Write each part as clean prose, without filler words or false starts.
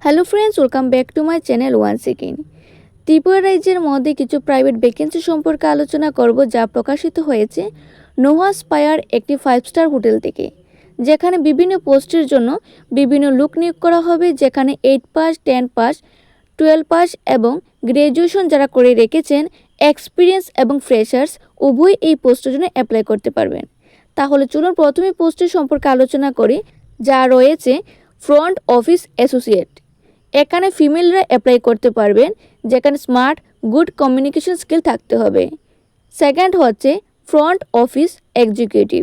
Hello friends, welcome back to my channel once again. Tripura রাজ্যের মধ্যে কিছু প্রাইভেট ভ্যাকেন্সি সম্পর্কে আলোচনা করব, যা প্রকাশিত হয়েছে নোভা স্পায়ার একটি 5 স্টার হোটেল থেকে, যেখানে বিভিন্ন পোস্টের জন্য বিভিন্ন লোক নিয়োগ করা হবে, যেখানে 8 পাস, 10 পাস, 12 পাস এবং গ্র্যাজুয়েশন যারা করে রেখেছেন, এক্সপিরিয়েন্স এবং ফ্রেশার্স উভয় এই পোস্টের জন্য অ্যাপ্লাই করতে পারবেন। তাহলে চলুন প্রথমে পোস্টের সম্পর্কে আলোচনা করি, যা রয়েছে ফ্রন্ট অফিস অ্যাসোসিয়েট। এখানে ফিমেলরা অ্যাপ্লাই করতে পারবেন, যেখানে স্মার্ট গুড কমিউনিকেশন স্কিল থাকতে হবে। সেকেন্ড হচ্ছে ফ্রন্ট অফিস এক্সিকিউটিভ,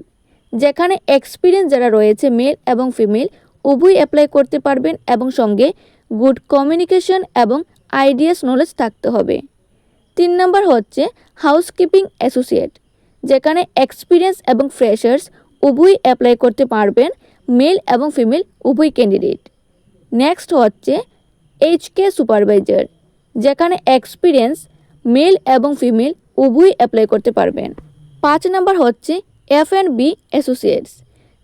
যেখানে এক্সপিরিয়েন্স যারা রয়েছে মেল এবং ফিমেল উভয় অ্যাপ্লাই করতে পারবেন এবং সঙ্গে গুড কমিউনিকেশন এবং আইডিয়াস নলেজ থাকতে হবে। 3 নম্বর হচ্ছে হাউসকিপিং অ্যাসোসিয়েট, যেখানে এক্সপিরিয়েন্স এবং ফ্রেশার্স উভয় অ্যাপ্লাই করতে পারবেন, মেল এবং ফিমেল উভয় ক্যান্ডিডেট। নেক্সট হচ্ছে HK সুপারভাইজার, যেখানে এক্সপিরিয়েন্স মেল এবং ফিমেল উভয় অ্যাপ্লাই করতে পারবেন। 5 নম্বর হচ্ছে F&B অ্যাসোসিয়েটস,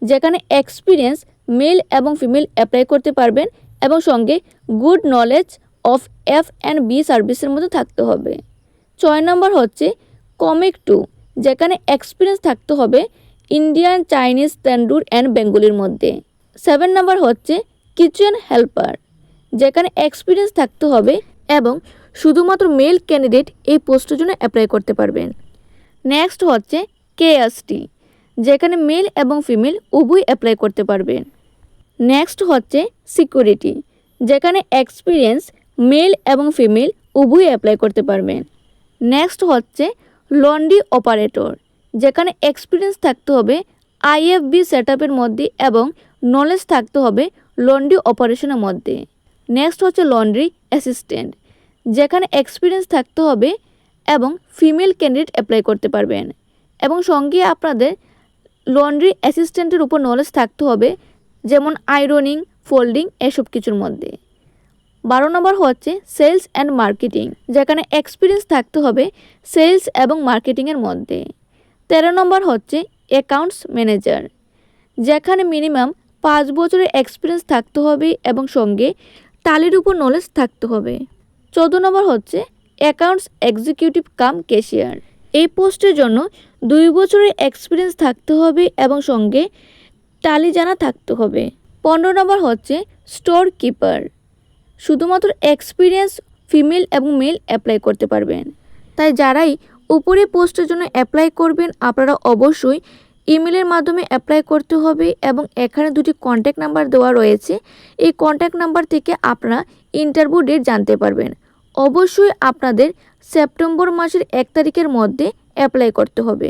যেখানে এক্সপিরিয়েন্স মেল এবং ফিমেল অ্যাপ্লাই করতে পারবেন এবং সঙ্গে গুড নলেজ অফ F&B সার্ভিসের মধ্যে থাকতে হবে। 6 নম্বর হচ্ছে কমিক 2, যেখানে এক্সপিরিয়েন্স থাকতে হবে ইন্ডিয়ান, চাইনিজ, তন্দুর অ্যান্ড বেঙ্গলির মধ্যে। 7 নম্বর হচ্ছে কিচেন হেল্পার, যেখানে এক্সপিরিয়েন্স থাকতে হবে এবং শুধুমাত্র মেল ক্যান্ডিডেট এই পোস্টের জন্য অ্যাপ্লাই করতে পারবেন। নেক্সট হচ্ছে KST, যেখানে মেল এবং ফিমেল উভয় অ্যাপ্লাই করতে পারবেন। নেক্সট হচ্ছে সিকিউরিটি, যেখানে এক্সপিরিয়েন্স মেল এবং ফিমেল উভয় অ্যাপ্লাই করতে পারবেন। নেক্সট হচ্ছে লন্ড্রি অপারেটর, যেখানে এক্সপিরিয়েন্স থাকতে হবে IFB সেটআপের মধ্যে এবং নলেজ থাকতে হবে লন্ড্রি অপারেশনের মধ্যে। নেক্সট হচ্ছে লন্ড্রি অ্যাসিস্ট্যান্ট, যেখানে এক্সপিরিয়েন্স থাকতে হবে এবং ফিমেল ক্যান্ডিডেট অ্যাপ্লাই করতে পারবেন এবং সঙ্গে আপনাদের লন্ড্রি অ্যাসিস্ট্যান্টের উপর নলেজ থাকতে হবে, যেমন আয়রনিং, ফোল্ডিং, এসব কিছুর মধ্যে। 12 নম্বর হচ্ছে সেলস অ্যান্ড মার্কেটিং, যেখানে এক্সপিরিয়েন্স থাকতে হবে সেলস এবং মার্কেটিংয়ের মধ্যে। 13 নম্বর হচ্ছে অ্যাকাউন্টস ম্যানেজার, যেখানে মিনিমাম 5 বছরের এক্সপিরিয়েন্স থাকতে হবে এবং সঙ্গে টালির উপর নলেজ থাকতে হবে। 14 নম্বর হচ্ছে অ্যাকাউন্টস এক্সিকিউটিভ কাম ক্যাশিয়ার, এই পোস্টের জন্য 2 বছরের এক্সপিরিয়েন্স থাকতে হবে এবং সঙ্গে টালি জানা থাকতে হবে। 15 নম্বর হচ্ছে স্টোর কিপার, শুধুমাত্র এক্সপিরিয়েন্স ফিমেল এবং মেল অ্যাপ্লাই করতে পারবেন। তাই যারাই উপরে পোস্টের জন্য অ্যাপ্লাই করবেন, আপনারা অবশ্যই ইমেলের মাধ্যমে অ্যাপ্লাই করতে হবে এবং এখানে 2টি কন্ট্যাক্ট নাম্বার দেওয়া রয়েছে। এই কন্ট্যাক্ট নাম্বার থেকে আপনারা ইন্টারভিউ ডেট জানতে পারবেন। অবশ্যই আপনাদের সেপ্টেম্বর মাসের 1 তারিখের মধ্যে অ্যাপ্লাই করতে হবে।